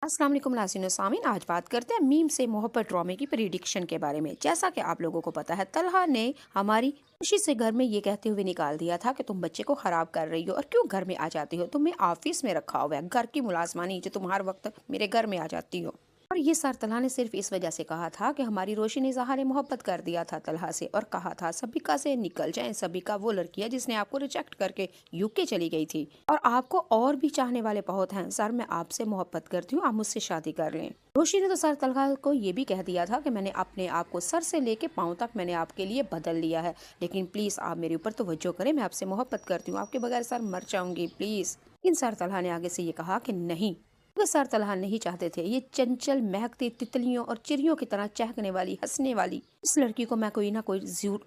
अस्सलाम वालेकुम नाज़रीन व सामीन, आज बात करते हैं मीम से मोहब्बत ड्रामे की प्रिडिक्शन के बारे में। जैसा कि आप लोगों को पता है, तलहा ने हमारी खुशी से घर में ये कहते हुए निकाल दिया था कि तुम बच्चे को खराब कर रही हो और क्यों घर में आ जाती हो, तुम्हें ऑफिस में रखा हुआ है, घर की मुलाजमानी जो तुम हर वक्त मेरे घर में आ जाती हो। और ये सर तलहा ने सिर्फ इस वजह से कहा था कि हमारी रोशी ने इजहार मोहब्बत कर दिया था तलहा से और कहा था सबिका से निकल जाएं। सबिका वो लड़की है जिसने आपको रिजेक्ट करके यूके चली गई थी और आपको और भी चाहने वाले बहुत हैं। सर मैं आपसे मोहब्बत करती हूँ, आप मुझसे शादी कर लें। रोशी ने तो सर तलहा को ये भी कह दिया था कि मैंने अपने आप को सर से लेके पाँव तक मैंने आपके लिए बदल लिया है, लेकिन प्लीज आप मेरे ऊपर तवज्जो करें, मैं आपसे मोहब्बत करती हूँ, आपके बगैर सर मर जाऊंगी प्लीज। लेकिन सर तलहा ने आगे से ये कहा कि नहीं, वो सर तलहा नहीं चाहते थे ये चंचल महकती तितलियों और चिड़ियों की तरह चहकने वाली हंसने वाली इस लड़की को मैं कोई ना कोई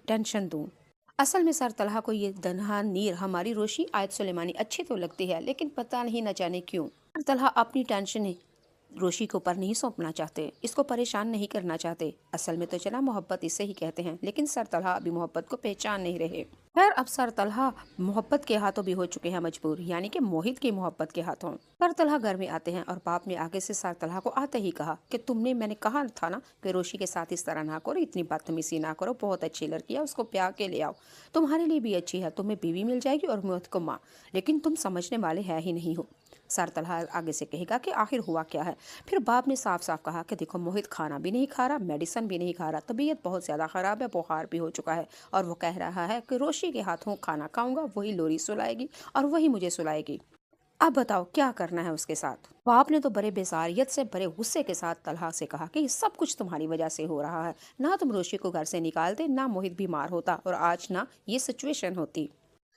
टेंशन दूं। असल में सर तलहा को ये दनहा नीर हमारी रोशी आयत सुलेमानी अच्छी तो लगती है, लेकिन पता नहीं न जाने क्यों सर तलहा अपनी टेंशन रोशी के ऊपर नहीं सौंपना चाहते, इसको परेशान नहीं करना चाहते। असल में तो चला मोहब्बत इसे ही कहते हैं, लेकिन सर तलहा अभी मोहब्बत को पहचान नहीं रहे। खैर अब सर तलहा मोहब्बत के हाथों भी हो चुके हैं मजबूर, यानी कि मोहित की मोहब्बत के हाथों। सर तलहा घर में आते हैं और बाप ने आगे से सर तलहा को आते ही कहा कि मैंने कहा था ना कि रोशी के साथ इस तरह ना करो, इतनी बदतमीजी ना करो, बहुत अच्छी लड़की है, उसको प्यार के ले आओ, तुम्हारे लिए भी अच्छी है, तुम्हें बीवी मिल जाएगी और मोहित को माँ, लेकिन तुम समझने वाले है ही नहीं हो। सर तलहा आगे से कहेगा कि आखिर हुआ क्या है। फिर बाप ने साफ साफ कहा कि देखो मोहित खाना भी नहीं खा रहा, मेडिसिन भी नहीं खा रहा, तबीयत बहुत ज़्यादा ख़राब है, बुखार भी हो चुका है और वो कह रहा है कि रोशी के हाथों खाना खाऊंगा, वही लोरी सुलाएगी और वही मुझे सुलाएगी। अब बताओ क्या करना है उसके साथ। बाप ने तो बड़े बेजारियत से बड़े गुस्से के साथ तलहा से कहा कि ये सब कुछ तुम्हारी वजह से हो रहा है, ना तुम रोशी को घर से निकालते, ना मोहित बीमार होता और आज ना ये सिचुएशन होती।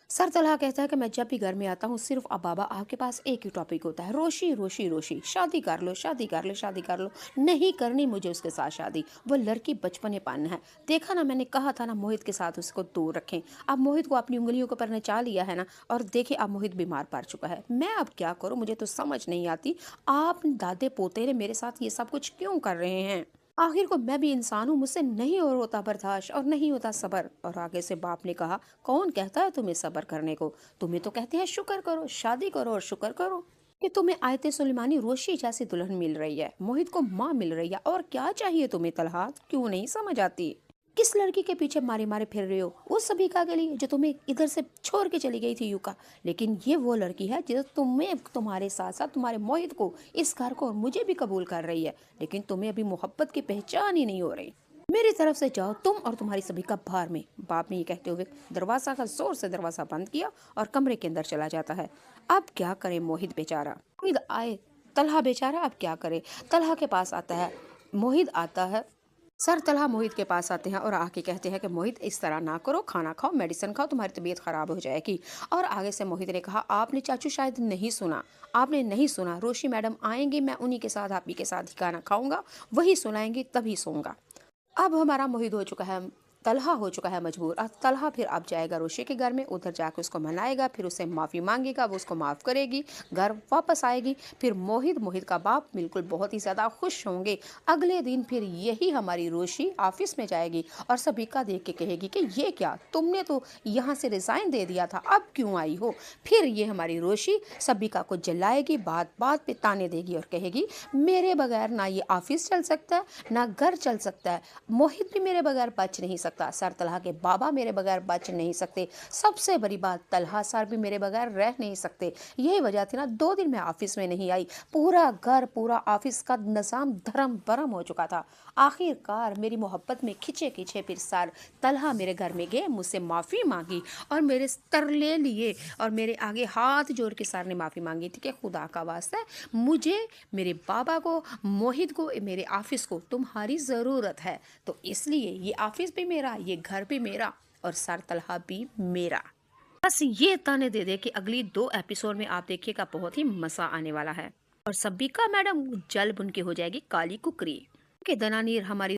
सर तलहा कहता है कि मैं जब भी घर में आता हूँ सिर्फ अब बाबा आपके पास एक ही टॉपिक होता है, रोशी रोशी रोशी, शादी कर लो शादी कर लो शादी कर लो, नहीं करनी मुझे उसके साथ शादी, वो लड़की बचपने पान है। देखा ना, मैंने कहा था ना मोहित के साथ उसको दूर रखें। अब मोहित को अपनी उंगलियों के ऊपर नचा लिया है ना, और देखिए अब मोहित बीमार पड़ चुका है। मैं अब क्या करूँ, मुझे तो समझ नहीं आती, आप दादे पोते ने मेरे साथ ये सब कुछ क्यों कर रहे हैं। आखिर को मैं भी इंसान हूँ, मुझसे नहीं और होता बर्दाश्त और नहीं होता सबर। और आगे से बाप ने कहा कौन कहता है तुम्हें सबर करने को, तुम्हें तो कहते हैं शुक्र करो, शादी करो और शुक्र करो कि तुम्हें आयते सुलेमानी रोशी जैसी दुल्हन मिल रही है, मोहित को माँ मिल रही है, और क्या चाहिए तुम्हें तलहा, क्यों नहीं समझ आती। किस लड़की के पीछे मारे मारे फिर रहे हो, उस सबिका के लिए जो तुम्हें इधर से छोड़ के चली गई थी यूका, लेकिन ये वो लड़की है जो तुम्हें तुम्हारे साथ साथ तुम्हारे मोहित को, इस घर को और मुझे भी कबूल कर रही है, लेकिन तुम्हें अभी मोहब्बत की पहचान ही नहीं हो रही। मेरी तरफ से जाओ तुम और तुम्हारी सबिका बाहर में। बाप ने ये कहते हुए दरवाजा का जोर से दरवाजा बंद किया और कमरे के अंदर चला जाता है। अब क्या करे मोहित बेचारा, मोहित आए, तलहा बेचारा अब क्या करे। तलहा के पास आता है, मोहित आता है, सर तलहा मोहित के पास आते हैं और आके कहते हैं कि मोहित इस तरह ना करो, खाना खाओ, मेडिसिन खाओ, तुम्हारी तबीयत खराब हो जाएगी। और आगे से मोहित ने कहा आपने चाचू शायद नहीं सुना, आपने नहीं सुना, रोशी मैडम आएंगी, मैं उन्हीं के साथ आप ही के साथ ही खाना खाऊंगा, वही सुनाएंगी तभी सोऊंगा। अब हमारा मोहित हो चुका है, तलहा हो चुका है मजबूर। अब तलहा फिर अब जाएगा रोशी के घर में, उधर जाकर उसको मनाएगा, फिर उससे माफ़ी मांगेगा, वो उसको माफ़ करेगी, घर वापस आएगी। फिर मोहित का बाप बिल्कुल बहुत ही ज़्यादा खुश होंगे। अगले दिन फिर यही हमारी रोशी ऑफिस में जाएगी और सबिका देख के कहेगी कि ये क्या, तुमने तो यहाँ से रिज़ाइन दे दिया था, अब क्यों आई हो। फिर ये हमारी रोशी सबिका को जलाएगी, बात बात पे ताने देगी और कहेगी मेरे बगैर ना ये ऑफिस चल सकता है, ना घर चल सकता है, मोहित भी मेरे बगैर बच नहीं सकता, सर तलहा के बाबा मेरे बगैर बच नहीं सकते, सबसे बड़ी बात तलहा सर भी मेरे बगैर रह नहीं सकते। यही वजह थी ना 2 दिन मैं ऑफिस में नहीं आई, पूरा घर पूरा ऑफिस का निज़ाम धर्म बरम हो चुका था। आखिरकार मेरी मोहब्बत में खिंचे खिंचे फिर सर तलहा मेरे घर में गए, मुझसे माफ़ी मांगी और मेरे तरले लिए और मेरे आगे हाथ जोड़ के सर ने माफ़ी मांगी थी कि खुदा का वास्ता है, मुझे, मेरे बाबा को, मोहित को, मेरे ऑफिस को तुम्हारी ज़रूरत है, तो इसलिए ये ऑफिस भी मेरा, ये घर भी मेरा और सर तलहा भी मेरा। बस ये ताने दे दे कि अगली 2 एपिसोड में आप देखिएगा बहुत ही मज़ा आने वाला है और सबिका मैडम जल बुन के हो जाएगी काली कुकरी। के दनानीर हमारी